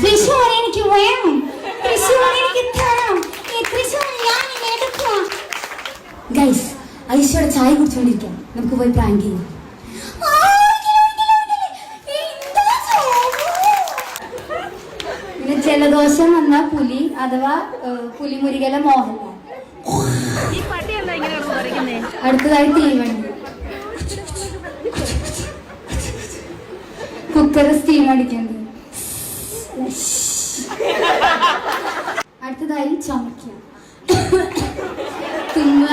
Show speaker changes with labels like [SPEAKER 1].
[SPEAKER 1] തൃശ്ശൂർ എനിക്ക് വേണം, തൃശ്ശൂർ എനിക്ക് തരണം, ഈ തൃശ്ശൂർ ഞാൻ എടുക്കാം. ഗൈസ്, ഐശ്വര്യ ചായ കുടിച്ചോണ്ടിരിക്കാം, നമുക്ക് പോയി പ്രാങ്ക് ചെയ്യാം. പിന്നെ ജലദോഷം വന്ന പുലി അഥവാ പുലിമുരുകല മോഹൻലാൽ. അടുത്തതായി തീവണ്ടി, കുക്കർ സ്റ്റീം അടിക്കുന്നത്. അടുത്തതായി ചമയ്ക്കുക, തിന്നുക,